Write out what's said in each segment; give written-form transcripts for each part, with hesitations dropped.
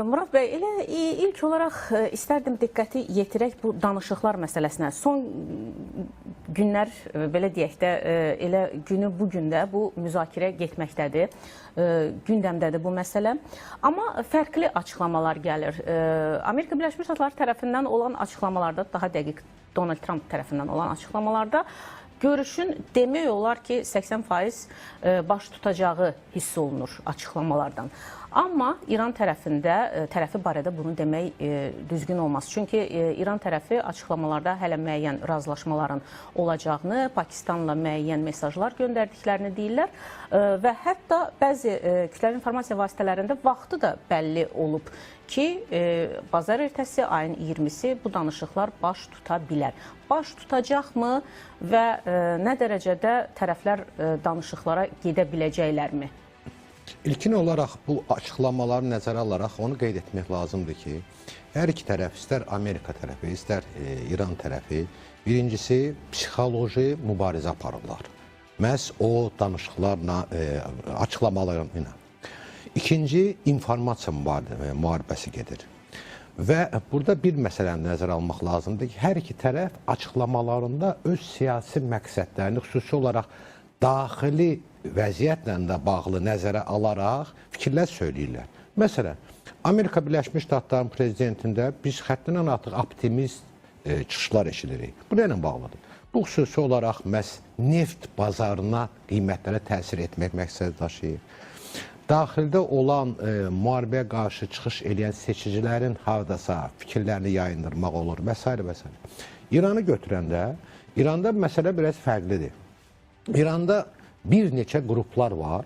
Murad bəy, elə ilk olaraq istərdim diqqəti yetirək bu danışıqlar məsələsinə. Son günlər, belə deyək də, elə günü bu gündə bu müzakirə getməkdədir, gündəmdədir bu məsələ. Amma fərqli açıqlamalar gəlir. Amerika Birləşmiş Ştatları tərəfindən olan açıqlamalarda, daha dəqiq Donald Trump tərəfindən olan açıqlamalarda görüşün demək olar ki 80% baş tutacağı hiss olunur açıqlamalardan. Amma İran tərəfi barədə bunu demək düzgün olmaz. Çünki İran tərəfi açıqlamalarda hələ müəyyən razılaşmaların olacağını, Pakistanla müəyyən mesajlar göndərdiklərini deyirlər və hətta bəzi kütləvi informasiya vasitələrində vaxtı da bəlli olub ki, bazar ertəsi ayın 20-si bu danışıqlar baş tuta bilər. Baş tutacaqmı və nə dərəcədə tərəflər danışıqlara gedə biləcəklərmi? İlkin olaraq bu açıqlamaları nəzərə alaraq onu qeyd etmək lazımdır ki, hər iki tərəf, istər Amerika tərəfi, istər İran tərəfi, birincisi psixoloji mübarizə aparırlar. Məhz o danışıqlarla, açıqlamalarla. İkinci, informasiya müharibəsi gedir. Və burada bir məsələni nəzərə almaq lazımdır ki, hər iki tərəf açıqlamalarında öz siyasi məqsədlərini xüsusi olaraq daxili vəziyyətlə də bağlı nəzərə alaraq fikirlər söyləyirlər. Məsələn, Amerika Birləşmiş Ştatlarının prezidentində biz həddindən artıq optimist çıxışlar eşidirik. Bu nə ilə bağlıdır? Bu xüsusi olaraq məhz neft bazarına, qiymətlərə təsir etmək məqsədi daşıyır. Daxildə olan müharibəyə qarşı çıxış edən seçicilərin hardasa fikirlərini yayındırmaq olur və s. və s. İranı götürəndə, İranda məsələ biraz fərqlidir. İranda bir neçə qruplar var,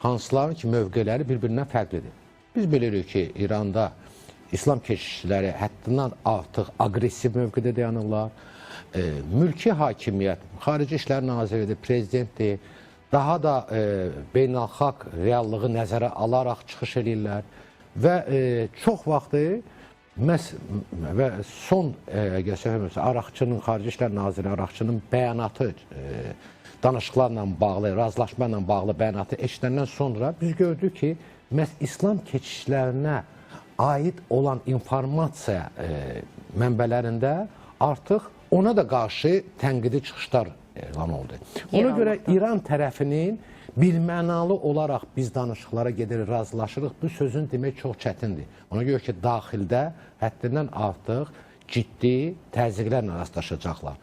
hansıların ki mövqeləri bir-birindən fərqlidir. Biz bilirik ki, İranda İslam keşişçiləri həddindən artıq aqressiv mövqedə dayanırlar. Mülki hakimiyyət, Xarici İşlər Naziridir, prezidentdir, daha da beynəlxalq reallığı nəzərə alaraq çıxış edirlər və çox vaxtı və son Araqçının, Xarici İşlər Naziri Araqçının bəyanatı, danışıqlarla bağlı, razılaşma ilə bağlı bəyanatı eşidəndən sonra biz gördük ki, məhz İslam keçişlərinə aid olan informasiya mənbələrində artıq ona da qarşı tənqidi çıxışlar elan oldu. Ona görə İran tərəfinin bilmənalı olaraq biz danışıqlara gedirik, razılaşırıq. Bu sözün demək çox çətindir. Ona görə ki, daxildə həddindən artıq ciddi təzyiqlərlə rastlaşacaqlar.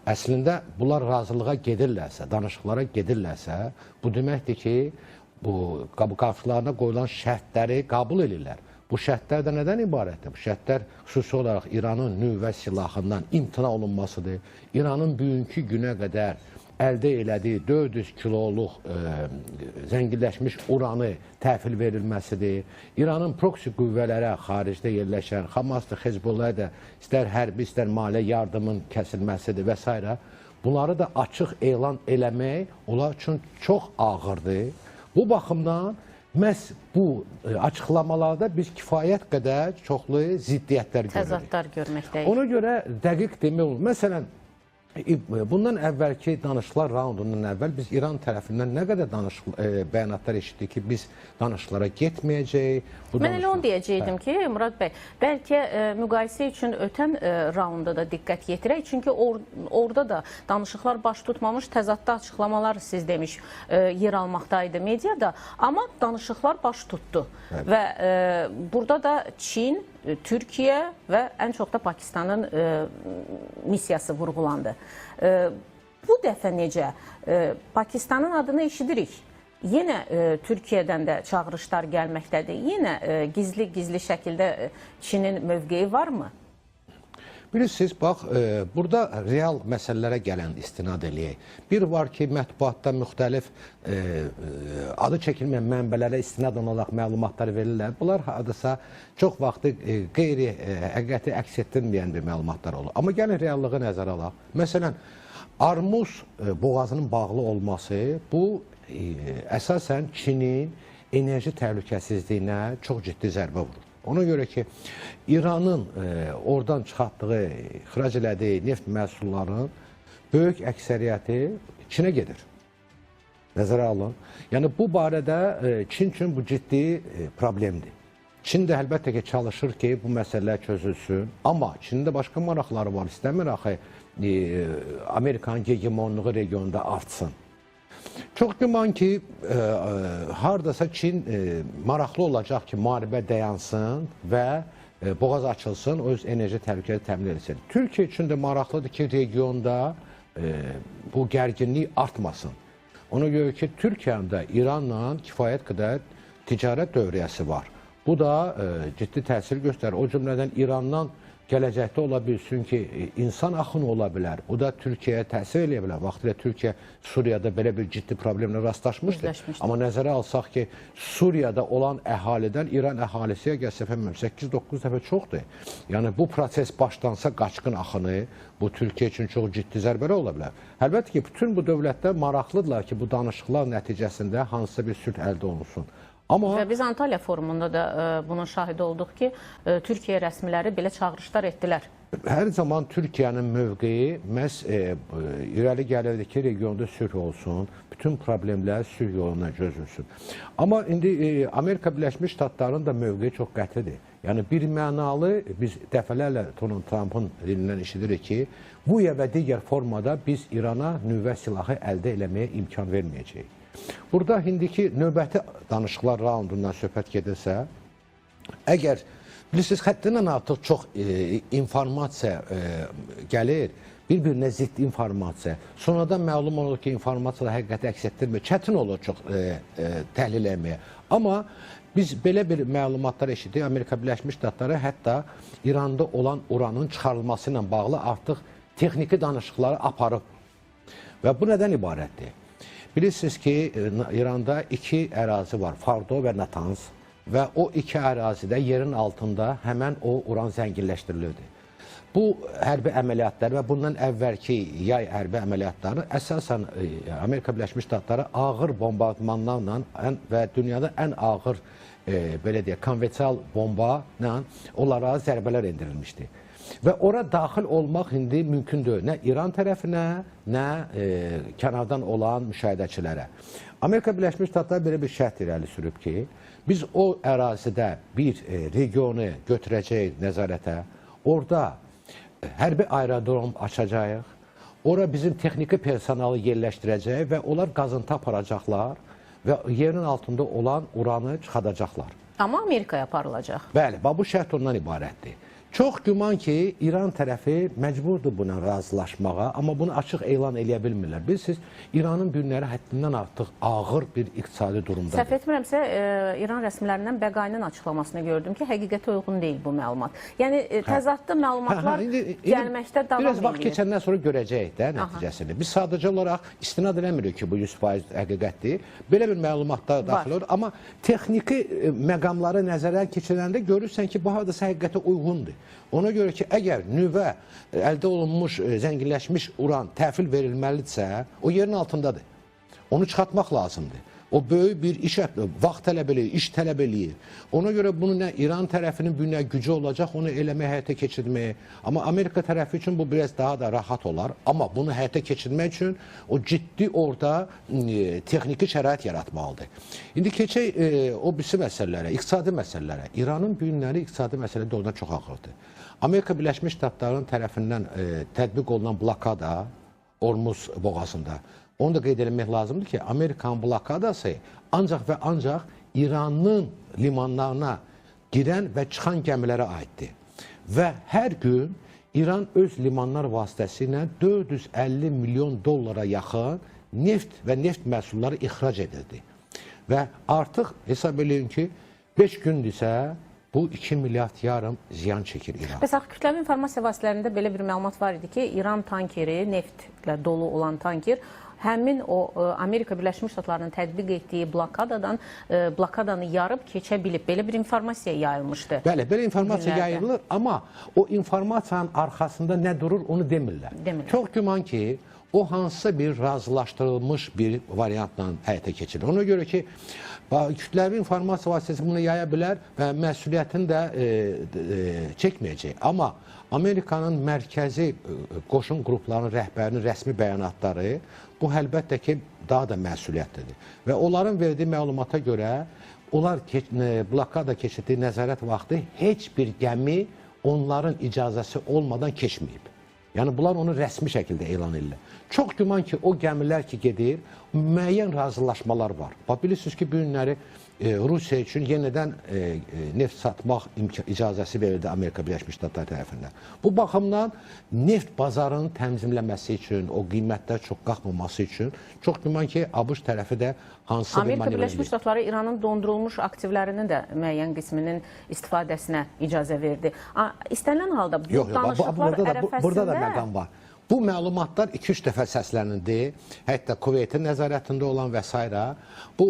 Əslində, bunlar razılığa gedirlərsə, danışıqlara gedirlərsə, bu deməkdir ki, bu qarşılarına qoyulan şərtləri qəbul edirlər. Bu şərtlər də nədən ibarətdir? Bu şərtlər xüsusi olaraq İranın nüvə silahından imtina olunmasıdır. İranın bugünkü günə qədər əldə elədiyi 400 kiloluq zənginləşmiş uranı təhvil verilməsidir. İranın proksi qüvvələrə xaricdə yerləşən, Hamasdır, Hezbollah da istər hərbi, istər maliyyə yardımın kəsilməsidir və s. Bunları da açıq elan eləmək onlar üçün çox ağırdır. Bu baxımdan məhz bu açıqlamalarda biz kifayət qədər çoxlu ziddiyyətlər görürük. Təzadlar görməkdəyik. Ona görə dəqiq demək olur. Məsələn, bundan əvvəlki danışıqlar raundundan əvvəl biz İran tərəfindən nə qədər bəyanatlar eşitdik ki, biz danışıqlara getməyəcəyik. Mən elə onu deyəcəkdim ki, Murad bəy, bəlkə müqayisə üçün ötən raunda da diqqət yetirək. Çünki orada da danışıqlar baş tutmamış, təzadlı açıqlamalar siz demiş yer almaqdaydı mediada. Amma danışıqlar baş tutdu. Və burada da Çin, Türkiyə və ən çox da Pakistanın missiyası vurğulandı. Bu dəfə necə? Pakistanın adını eşidirik. Yenə Türkiyədən də çağırışlar gəlməkdədir. Yenə gizli şəkildə Çinin mövqeyi varmı? Bilirsiniz, bax, burada real məsələlərə gələn istinad eləyək. Bir var ki, mətbuatda müxtəlif adı çəkilməyən mənbələrə istinad olaraq məlumatlar verirlər. Bunlar hadisa çox vaxtı qeyri-həqiqəti əks etdirməyən bir məlumatlar olur. Amma gəlin reallığı nəzərə alaq. Məsələn, Armuz boğazının bağlı olması, bu əsasən Çinin enerji təhlükəsizliyinə çox ciddi zərbə vurur. Ona görə ki, İranın oradan çıxartdığı, ixrac elədiyi neft məhsullarının böyük əksəriyyəti Çinə gedir. Nəzərə alın. Yəni, bu barədə Çin üçün bu ciddi problemdir. Çin də əlbəttə ki çalışır ki, bu məsələlər çözülsün. Amma Çinin də başqa maraqları var. İstəmir axı Amerikanın hegemonluğu regionda artsın. Çox güman ki, hardasa Çin maraqlı olacaq ki, müharibə dayansın və boğaz açılsın, öz enerji təhlükəsi təmin edilsin. Türkiyə üçün də maraqlıdır ki, regionda bu gərginlik artmasın. Ona görə ki, Türkiyənin də İranla kifayət qədər ticarət dövriyyəsi var. Bu da ciddi təsir göstərir. O cümlədən İrandan gələcəkdə ola bilsin ki, insan axını ola bilər. Bu da Türkiyəyə təsir eləyə bilər. Vaxtilə Türkiyə Suriyada belə bir ciddi problemlə rastlaşmışdı. Amma nəzərə alsaq ki, Suriyada olan əhalidən İran əhalisiyə gəlsə 8-9 dəfə çoxdur. Yəni bu proses başlansa qaçqın axını, bu Türkiyə üçün çox ciddi zərbələr ola bilər. Əlbəttə ki, bütün bu dövlətlər maraqlıdırlar ki, bu danışıqlar nəticəsində hansısa bir sülh əldə olunsun. Amma və biz Antalya forumunda da bunun şahidi olduq ki, Türkiyə rəsmiləri belə çağırışlar etdilər. Hər zaman Türkiyənin mövqeyi məhz irəli gəlirdi ki, regionda sülh olsun, bütün problemlər sülh yoluna çözülsün. Amma indi Amerika Birləşmiş Ştatlarının da mövqeyi çox qətidir. Yəni bir mənalı biz dəfələrlə Donald Trump'ın dilindən eşidirik ki, bu və digər formada biz İrana nüvə silahı əldə eləməyə imkan verməyəcəyik. Burada indiki növbəti danışıqlar raundundan söhbət gedirsə, əgər bilirsiniz, həddindən artıq çox informasiya gəlir, bir-birinə zidd informasiya, sonradan məlum olur ki, informasiya həqiqəti əks etdirmir, çətin olur çox təhlil etməyə. Amma biz belə bir məlumatlar eşidik, Amerika Birləşmiş Ştatları hətta İranda olan uranın çıxarılması ilə bağlı artıq texniki danışıqları aparıb. Və bu nədən ibarətdir? Bilirsiniz ki, İranda iki ərazi var, Fordo və Natanz və o iki ərazidə yerin altında həmən o uran zənginləşdirilirdi. Bu hərbi əməliyyatlar və bundan əvvəlki yay hərbi əməliyyatları əsasən Amerika Birləşmiş Ştatları ağır bombardmanlarla və dünyada ən ağır belə deyək, konvensional bomba ilə onlara zərbələr endirilmişdi. Və ora daxil olmaq indi mümkün deyil. Nə İran tərəfinə, nə kənardan olan müşahidəçilərə. Amerika Birləşmiş Ştatları belə bir şərt irəli sürüb ki, biz o ərazidə bir regionu götürəcəyik nəzarətə, orada hərbi aerodrom açacağıq, ora bizim texniki personalı yerləşdirəcəyik və onlar qazıntı aparacaqlar və yerin altında olan uranı çıxadacaqlar. Amma Amerikaya aparılacaq. Bəli, bu şərt ondan ibarətdir. Çox güman ki, İran tərəfi məcburdur buna razılaşmağa, amma bunu açıq elan eləyə bilmirlər. Bilirsiniz, İranın günləri həddindən artıq ağır bir iqtisadi durumdadır. Səhv etmirəmsə, İran rəsmilərindən Bəqainin açıqlamasını gördüm ki, həqiqətə uyğun deyil bu məlumat. Yəni, təzadlı məlumatlar gəlməkdə davam edir. Biraz vaxt keçəndən sonra görəcəyik də nəticəsini. Biz sadəcə olaraq istinad eləmirik ki, bu 100% həqiqətdir. Belə bir məlumatlar daxil olur. Amma texniki məqamları nəzərə keçirəndə görürsən ki, bu hadisa həqiqətə uyğundur. Ona görə ki, əgər nüvə əldə olunmuş, zənginləşmiş uran təhvil verilməlidirsə, o yerin altındadır. Onu çıxartmaq lazımdır. O böyük bir iş, vaxt tələb eləyir, iş tələb eləyir. Ona görə bunu nə İran tərəfinin bünyə gücü olacaq, onu eləməyə, həyata keçirməyə. Amma Amerika tərəfi üçün bu biraz daha da rahat olar. Amma bunu həyata keçirmək üçün o ciddi orada texniki şərait yaratmalıdır. İndi keçək o birisi məsələlərə, iqtisadi məsələlərə. İranın büyünləri iqtisadi məsələdə oradan çox ağırdır. Amerika Birləşmiş Ştatlarının tərəfindən tətbiq olunan blokada Ormuz boğazında. Onu da qeyd etmək lazımdır ki, Amerikanın blokadası ancaq və ancaq İranın limanlarına girən və çıxan gəmilərə aiddir. Və hər gün İran öz limanlar vasitəsilə 450 milyon dollara yaxın neft və neft məhsulları ixrac edildi. Və artıq hesab edin ki, 5 gündürsə bu 2 milyard yarım ziyan çəkir İran. Bəs kütləvi informasiya vasitələrində belə bir məlumat var idi ki, İran tankeri, neftlə dolu olan tanker, həmin o Amerika Birləşmiş Ştatlarının tətbiq etdiyi blokadanı yarıb keçə bilib. Belə bir informasiya yayılmışdı. Bəli, belə informasiya yayılır, amma o informasiyanın arxasında nə durur, onu demirlər. Çox güman ki, o hansısa bir razılaşdırılmış bir variantla həyata keçirir. Ona görə ki, kütləvi informasiya vasitəsi bunu yaya bilər və məsuliyyətini də çəkməyəcək. Amma Amerikanın mərkəzi qoşun qruplarının rəhbərinin rəsmi bəyanatları bu əlbəttə ki, daha da məsuliyyətlidir. Və onların verdiyi məlumata görə onlar blokada keçirdiyi nəzarət vaxtı heç bir gəmi onların icazəsi olmadan keçməyib. Yəni bunlar onu rəsmi şəkildə elan edirlər. Çox güman ki, o gəmilər ki gedir, müəyyən razılaşmalar var. Bilirsiniz ki, bu günləri Rusiya üçün yenidən neft satmaq icazəsi verildi Amerika Birləşmiş Ştatları tərəfindən. Bu baxımdan neft bazarının tənzimləməsi üçün, o qiymətlər çox qalxmaması üçün çox güman ki, ABŞ tərəfi də hansısa bir Amerika manevr Birləşmiş Ştatları İranın dondurulmuş aktivlərinin də müəyyən qisminin istifadəsinə icazə verdi. İstənilən halda bu danışıqlar ərəfəsində... Burada da məqam var. Bu məlumatlar 2-3 dəfə səslənildi. Hətta Kuveytin nəzarətində olan və s. Bu,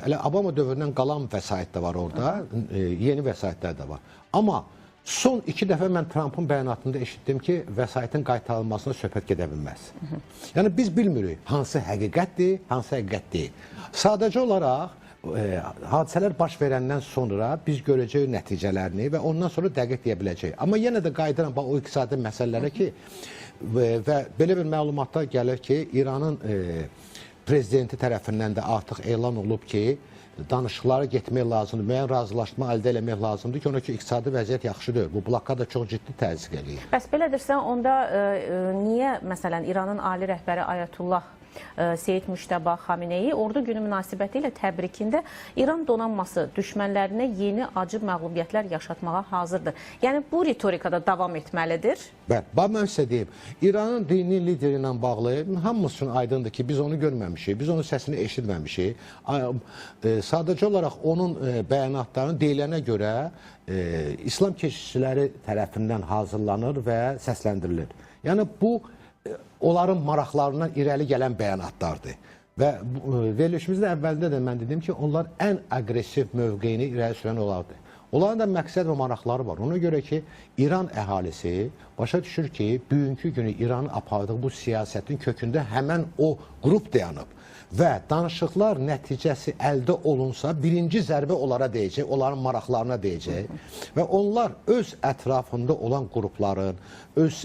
hələ Obama dövründən qalan vəsait də var orada, yeni vəsaitlər də var. Amma son 2 dəfə mən Trump'ın bəyanatında eşitdim ki, vəsaitin qaytarılmasına söhbət gedə bilməz. Yəni biz bilmirik hansı həqiqətdir, hansı həqiqət deyil. Sadəcə olaraq hadisələr baş verəndən sonra biz görəcəyik nəticələrini və ondan sonra dəqiq deyə biləcəyik. Amma yenə də qayıdıram o iqtisadi məsələlərə ki, və belə bir məlumatlar gəlir ki, İranın prezidenti tərəfindən də artıq elan olub ki, danışıqlara getmək lazımdır, müəyyən razılaşma əldə eləmək lazımdır ki, ona ki, iqtisadi vəziyyət yaxşı deyil. Bu blokada çox ciddi təzyiq eləyir. Bəs belədirsə, onda niyə, məsələn, İranın ali rəhbəri Ayətullah Seyid Müştəba Xameneyi ordu günü münasibəti ilə təbrikində İran donanması düşmənlərinə yeni acı məğlubiyyətlər yaşatmağa hazırdır. Yəni, bu ritorikada davam etməlidir. Bəli, mən sizə deyim, İranın dini lideri ilə bağlı hamımız üçün aydındır ki, biz onu görməmişik, biz onun səsini eşitməmişik. Sadəcə olaraq onun bəyanatlarını deyilənə görə İslam keşişçiləri tərəfindən hazırlanır və səsləndirilir. Yəni, bu onların maraqlarından irəli gələn bəyanatlardır. Və verilişimizdə əvvəldə də mən dedim ki, onlar ən aqressiv mövqeyini irəli sürən olardı. Onların da məqsəd və maraqları var. Ona görə ki, İran əhalisi başa düşür ki, bugünkü günü İranın apardığı bu siyasətin kökündə həmən o qrup dayanıb. Və danışıqlar nəticəsi əldə olunsa, birinci zərbə onlara deyəcək, onların maraqlarına deyəcək. Və onlar öz ətrafında olan qrupların, öz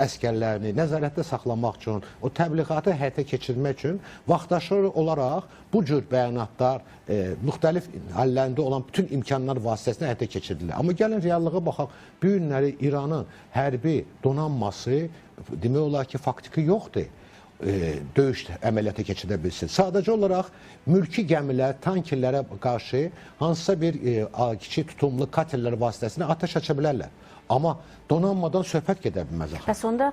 əskərlərini nəzarətdə saxlamaq üçün, o təbliğatı həyata keçirmək üçün vaxtaşırı olaraq bu cür bəyanatlar müxtəlif hallərində olan bütün imkanlar vasitəsilə həyata keçirilir. Amma gəlin reallığa baxaq, bu günləri İranın hərbi donanması demək olar ki, faktiki yoxdur. Döyüş əməliyyatı keçirə bilsin. Sadəcə olaraq mülki gəmilər, tankerlərə qarşı hansısa bir kiçik tutumlu katerlər vasitəsilə atəş aça bilərlər. Amma donanmadan söhbət gedə bilməz. Bəs onda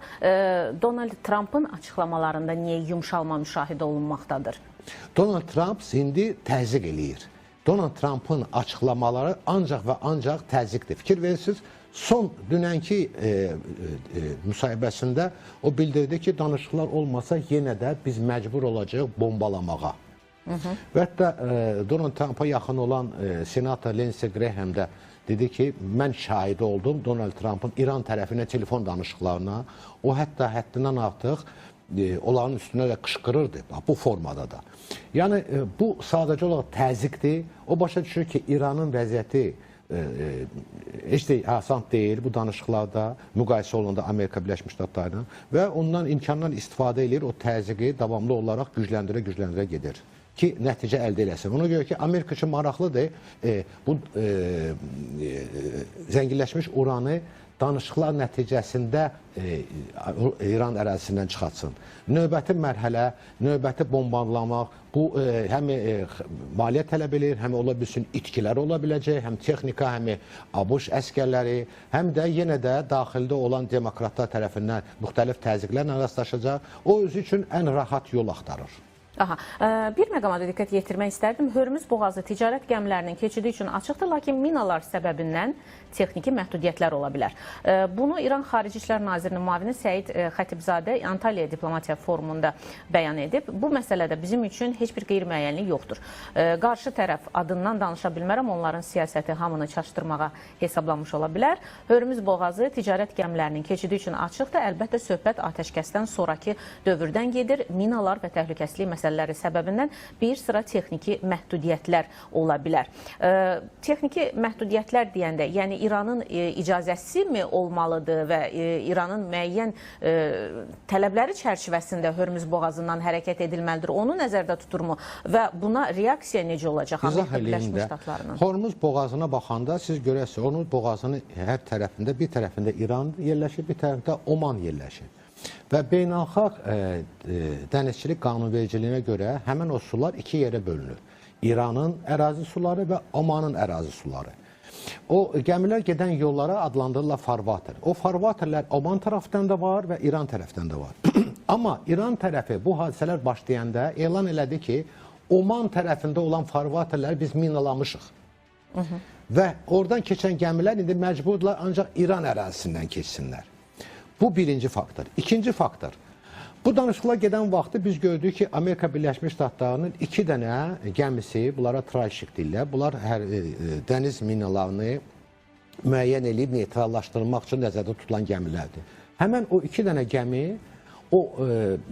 Donald Trump'ın açıqlamalarında niyə yumşalma müşahidə olunmaqdadır? Donald Trump indi təzyiq eləyir. Donald Trump'ın açıqlamaları ancaq və ancaq təzyiqdir. Fikir verirsiniz, son dünənki müsahibəsində o bildirdi ki, danışıqlar olmasa yenə də biz məcbur olacağıq bombalamağa. Və hətta Donald Trump'a yaxın olan senator Lindsey Graham da dedi ki, mən şahidi oldum Donald Trump'ın İran tərəfinə telefon danışıqlarına. O hətta həddindən artıq onların üstünə də qışqırırdı bu formada da. Yəni, bu sadəcə olaraq təzyiqdir. O başa düşür ki, İranın vəziyyəti heç də asan deyil bu danışıqlarda müqayisə olunanda Amerika Birləşmiş Ştatlarıyla və ondan imkandan istifadə edir, o təzyiqi davamlı olaraq gücləndirə gedir ki, nəticə əldə eləsin. Ona görə ki, Amerika üçün maraqlıdır bu zənginləşmiş uranı danışıqlar nəticəsində İran ərazisindən çıxartsın. Növbəti mərhələ, növbəti bombalamaq, bu həm maliyyət tələb edir, həm ola bilsin itkilər ola biləcək, həm texnika, həm ABŞ əskərləri, həm də yenə də daxildə olan demokratlar tərəfindən müxtəlif təzyiqlərlə rastlaşacaq. O özü üçün ən rahat yol axtarır. Bir məqama da diqqət yetirmək istərdim. Hörmüz boğazı ticarət gəmilərinin keçidi üçün açıqdır, lakin minalar səbəbindən texniki məhdudiyyətlər ola bilər. Bunu İran Xarici İşlər Nazirinin müavini Səid Xətibzadə Antalya Diplomatiya Forumunda bəyan edib. Bu məsələdə bizim üçün heç bir qeyri-müəyyənlik yoxdur. Qarşı tərəf adından danışa bilmərəm, onların siyasəti hamını çaşdırmağa hesablanmış ola bilər. Hörmüz boğazı ticarət gəmilərinin keçidi üçün açıqdır. Əlbəttə söhbət atəşkəsdən sonraki dövrdən gedir. Minalar və təhlükəsizlik məsələləri məsələləri səbəbindən bir sıra texniki məhdudiyyətlər ola bilər. Texniki məhdudiyyətlər deyəndə, yəni İranın icazəsi mi olmalıdır və İranın müəyyən tələbləri çərçivəsində Hörmüz boğazından hərəkət edilməlidir? Onu nəzərdə tuturmu və buna reaksiya necə olacaq Amerika Birləşmiş Ştatlarının? Hörmüz boğazına baxanda siz görəsiniz, onun boğazının hər tərəfində, bir tərəfində İran yerləşir, bir tərəfində Oman yerləşir. Və beynəlxalq dənizçilik qanunvericiliyinə görə həmin o sular iki yerə bölünür. İranın ərazi suları və Omanın ərazi suları. O gəmilər gedən yollara adlandırırlar farvater. O farvaterlər Oman tərəfdən də var və İran tərəfdən də var. Amma İran tərəfi bu hadisələr başlayanda elan elədi ki, Oman tərəfində olan farvaterləri biz minalamışıq. Və oradan keçən gəmilər indi məcburdular ancaq İran ərazisindən keçsinlər. Bu birinci faktor. İkinci faktor. Bu danışıqlar gedən vaxtı biz gördük ki, Amerika Birləşmiş Ştatlarının 2 dənə gəmisi, bunlara trayşik deyirlər, bunlar dəniz minalarını müəyyən edib neytrallaşdırmaq üçün nəzərdə tutulan gəmilərdir. Həmən o 2 dənə gəmi o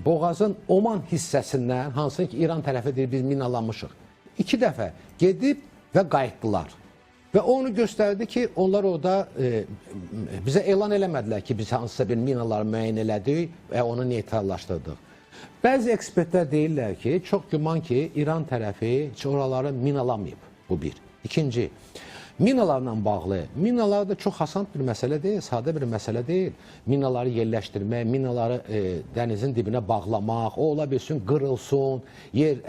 boğazın Oman hissəsindən, hansı ki İran tərəfi deyir, biz minalanmışıq. 2 dəfə gedib və qayıtdılar. Və onu göstərdi ki, onlar orada bizə elan eləmədilər ki, biz hansısa bir minaları müəyyən elədik və onu neytrallaşdırdıq. Bəzi ekspertlər deyirlər ki, çox güman ki, İran tərəfi oraları minalamayıb. Bu bir. İkinci, minalarla bağlı. Minalar da çox asan bir məsələ deyil, sadə bir məsələ deyil. Minaları yerləşdirmək, minaları dənizin dibinə bağlamaq, o ola bilsin, qırılsın, yer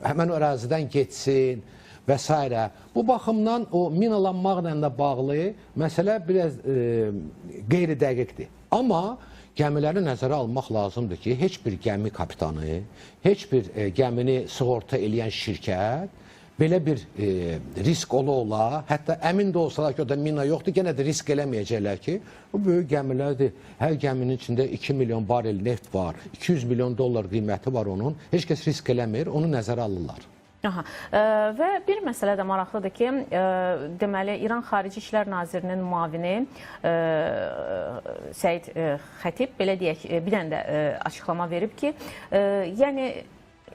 həmən o ərazidən geçsin və s. Bu baxımdan o minalanmaqla da bağlı məsələ biraz qeyri-dəqiqdir. Amma gəmiləri nəzərə almaq lazımdır ki, heç bir gəmi kapitanı, heç bir gəmini sığorta eləyən şirkət belə bir risk ola, hətta əmin də olsalar ki, o da mina yoxdur, genə də risk eləməyəcəklər ki, bu böyük gəmilərdir. Hər gəminin içində 2 milyon barel neft var, 200 milyon dollar qiyməti var onun. Heç kəs risk eləmir, onu nəzərə alırlar. Aha. Və bir məsələ də maraqlıdır ki, deməli, İran Xarici İşlər Nazirinin müavini Səid Xətib, belə deyək, bir dənə də açıqlama verib ki, yəni,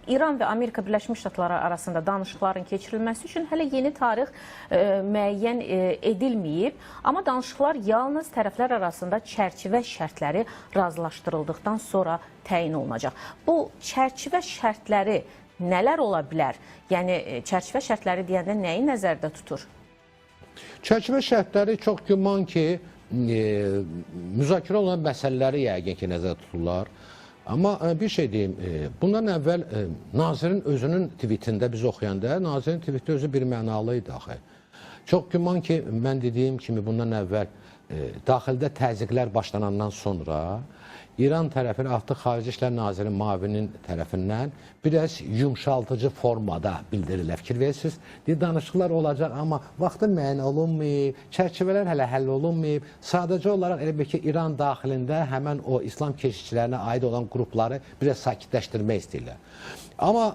İran və Amerika Birləşmiş Ştatları arasında danışıqların keçirilməsi üçün hələ yeni tarix müəyyən edilməyib, amma danışıqlar yalnız tərəflər arasında çərçivə şərtləri razılaşdırıldıqdan sonra təyin olunacaq. Bu çərçivə şərtləri nələr ola bilər? Yəni, çərçivə şərtləri deyəndə nəyi nəzərdə tutur? Çərçivə şərtləri çox güman ki, müzakirə olan məsələləri yəqin ki, nəzərdə tuturlar. Amma bir şey deyim, bundan əvvəl nazirin özünün tweetində biz oxuyanda, nazirin tweeti özü bir mənalı idi axı. Çox güman ki, mən dediyim kimi bundan əvvəl daxildə təzyiqlər başlanandan sonra İran tərəfinin artıq Xarici İşlər Nazirinin müavinin tərəfindən biraz yumşaltıcı formada bildirirlər. Fikir verirsiniz, danışıqlar olacaq, amma vaxtı müəyyən olunmayıb, çərçivələr hələ həll olunmayıb. Sadəcə olaraq elə bir ki, İran daxilində həmən o İslam keşişçilərinə aid olan qrupları biraz sakitləşdirmək istəyirlər. Amma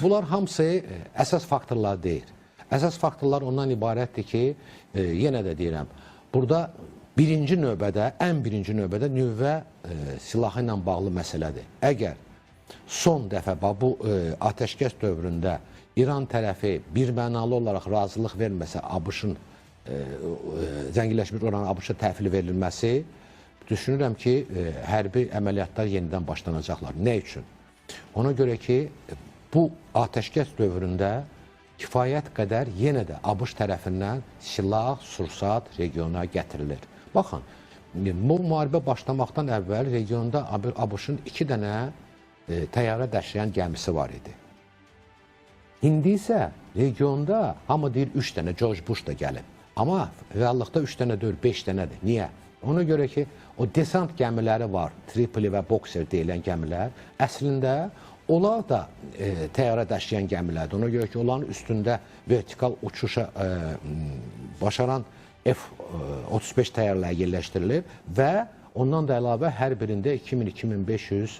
bunlar hamısı əsas faktorlar deyil. Əsas faktorlar ondan ibarətdir ki, yenə də deyirəm, burada birinci növbədə, ən birinci növbədə nüvə silahı ilə bağlı məsələdir. Əgər son dəfə bu atəşkəs dövründə İran tərəfi bir mənalı olaraq razılıq verməsə, ABŞ-ın zənginləşmiş oranın ABŞ-a təhvil verilməsi, düşünürəm ki, hərbi əməliyyatlar yenidən başlanacaqlar. Nə üçün? Ona görə ki, bu atəşkəs dövründə kifayət qədər yenə də ABŞ tərəfindən silah, sursat regiona gətirilir. Baxın, bu müharibə başlamaqdan əvvəl regionda ABŞ-ın 2 dənə təyyarə daşıyan gəmisi var idi. İndi isə regionda hamı deyir 3 dənə, George Bush da gəlib. Amma reallıqda 3 dənə deyil, 5 dənədir. Niyə? Ona görə ki, o desant gəmiləri var, Tripoli və Boxer deyilən gəmilər, əslində onlar da təyyarə daşıyan gəmilərdir. Ona görə ki, onların üstündə vertikal uçuşa başaran F-35 təyyarələr yerləşdirilir və ondan da əlavə hər birində 2000-2500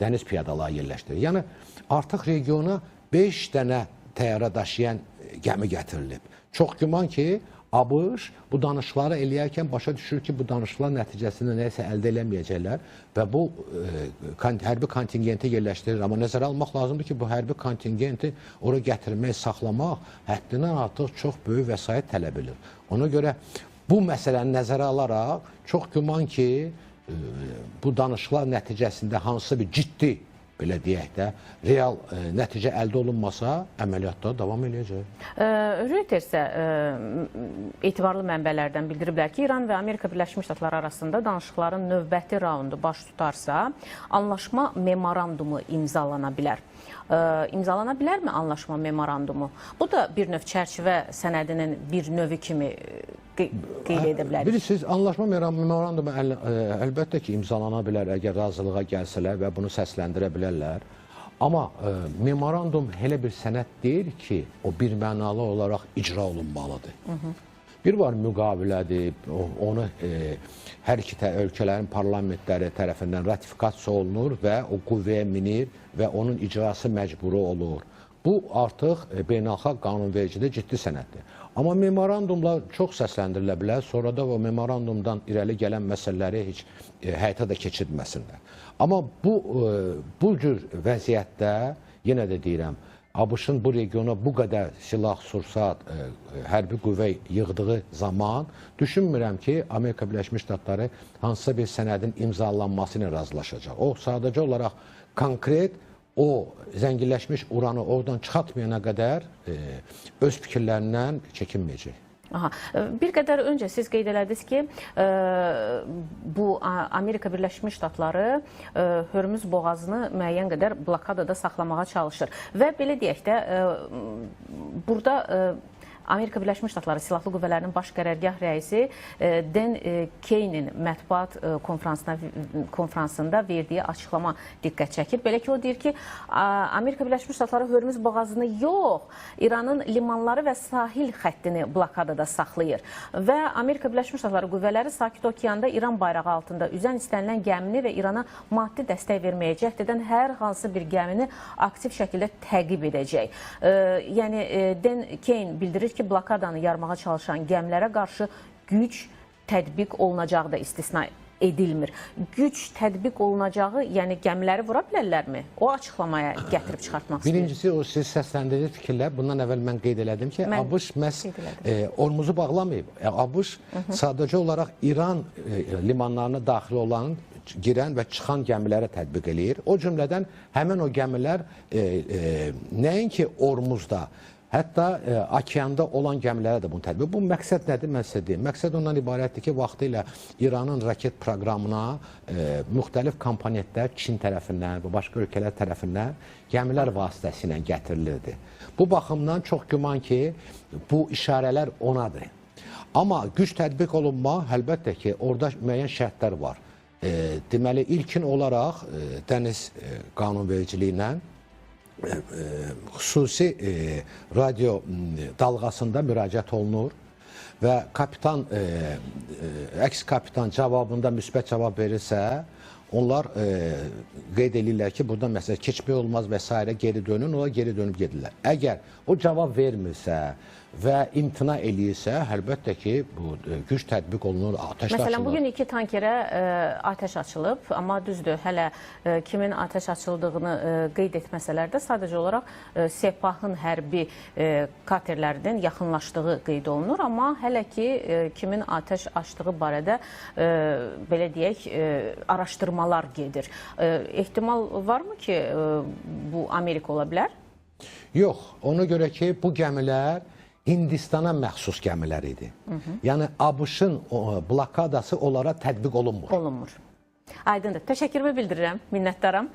dəniz piyadalar yerləşdirilir. Yəni, artıq regiona 5 dənə təyyarə daşıyan gəmi gətirilib. Çox güman ki, ABŞ bu danışıqları eləyərkən başa düşür ki, bu danışıqlar nəticəsində nəsə əldə eləməyəcəklər və bu hərbi kontingenti yerləşdirir. Amma nəzərə almaq lazımdır ki, bu hərbi kontingenti ora gətirmək, saxlamaq həddindən artıq çox böyük vəsait tələb edir. Ona görə bu məsələni nəzərə alaraq çox güman ki, bu danışıqlar nəticəsində hansısa bir ciddi, belə deyək də, real nəticə əldə olunmasa, əməliyyatda davam eləyəcək. Reuters etibarlı mənbələrdən bildiriblər ki, İran və Amerika Birləşmiş Ştatları arasında danışıqların növbəti raundu baş tutarsa, anlaşma memorandumu imzalana bilər. İmzalana bilərmi anlaşma memorandumu? Bu da bir növ çərçivə sənədinin bir növü kimi qeyd edə bilərik. Bilirsiniz, anlaşma memorandumu əlbəttə ki, imzalana bilər əgər razılığa gəlsələr və bunu səsləndirə bilərlər. Amma memorandum elə bir sənəd deyil ki, o bir mənalı olaraq icra olunmalıdır. Bir var müqavilədir, onu hər iki ölkələrin parlamentləri tərəfindən ratifikasiya olunur və o qüvvəyə minir və onun icrası məcburi olur. Bu artıq beynəlxalq qanunvericiliyə ciddi sənəddir. Amma memorandumlar çox səsləndirilə bilər, sonra da o memorandumdan irəli gələn məsələləri heç həyata da keçirməsinlər. Amma bu cür vəziyyətdə, yenə də deyirəm, ABŞ-ın bu regiona bu qədər silah, sursat, hərbi qüvvə yığdığı zaman düşünmürəm ki, Amerika Birləşmiş Ştatları hansısa bir sənədin imzalanması ilə razılaşacaq. O, sadəcə olaraq konkret o zənginləşmiş uranı oradan çıxartmayana qədər öz fikirlərindən çəkinməyəcək. Aha. Bir qədər öncə siz qeyd elədiniz ki, bu Amerika Birləşmiş Ştatları Hörmüz boğazını müəyyən qədər blokadada saxlamağa çalışır. Və belə deyək də, burada Amerika Birləşmiş Ştatları Silahlı Qüvvələrinin baş qərargah rəisi Dan Keynin mətbuat konfransında verdiyi açıqlama diqqət çəkir. Belə ki, o deyir ki, Amerika Birləşmiş Ştatları Hörmüz boğazını yox, İranın limanları və sahil xəttini blokadada saxlayır. Və Amerika Birləşmiş Ştatları qüvvələri Sakit Okeanda İran bayrağı altında üzən istənilən gəmini və İrana maddi dəstək verməyə cəhd edən hər hansı bir gəmini aktiv şəkildə təqib edəcək. Yəni, Dan Keyn bildirir ki, blokadanı yarmağa çalışan gəmilərə qarşı güc tətbiq olunacağı da istisna edilmir. Güc tətbiq olunacağı, yəni gəmiləri vura bilərlərmi? O açıqlamaya gətirib çıxartmaq istəyir. Birincisi, o siz səsləndirdiyi fikirlər, bundan əvvəl mən qeyd elədim ki, ABŞ məhz Ormuzu bağlamayıb. ABŞ sadəcə olaraq İran limanlarına daxil olan, girən və çıxan gəmilərə tətbiq eləyir. O cümlədən həmin o gəmilər nəinki Ormuzda, hətta okeanda olan gəmilərə də bunu tətbiq. Bu məqsəd nədir? Mən sizə deyim. Məqsəd ondan ibarətdir ki, vaxtilə İranın raket proqramına müxtəlif komponentlər Çin tərəfindən və başqa ölkələr tərəfindən gəmilər vasitəsilə gətirilirdi. Bu baxımdan çox güman ki, bu işarələr onadır. Amma güc tətbiq olunma, əlbəttə ki, orada müəyyən şərtlər var. Deməli, ilkin olaraq dəniz qanunvericiliyi ilə xüsusi radio dalğasında müraciət olunur və kapitan, əks kapitan cavabında müsbət cavab verirsə, onlar qeyd edirlər ki, burada məsələ keçmək olmaz və s. geri dönün, onlar geri dönüb gedirlər. Əgər o cavab vermirsə və imtina eləyirsə, əlbəttə ki, bu güc tətbiq olunur, atəş açılır. Məsələn, bugün 2 tankerə atəş açılıb, amma düzdür, hələ kimin atəş açıldığını qeyd etməsələr də sadəcə olaraq Sepahın hərbi katerlərinin yaxınlaşdığı qeyd olunur, amma hələ ki, kimin atəş açdığı barədə, belə deyək, araşdırmalar gedir. Ehtimal varmı ki, bu Amerika ola bilər? Yox, ona görə ki, bu gəmilər Hindistana məxsus gəmilər idi. Yəni, ABŞ-ın blokadası onlara tətbiq olunmur. Olunmur. Aydındır. Təşəkkürümü bildirirəm, minnətdaram.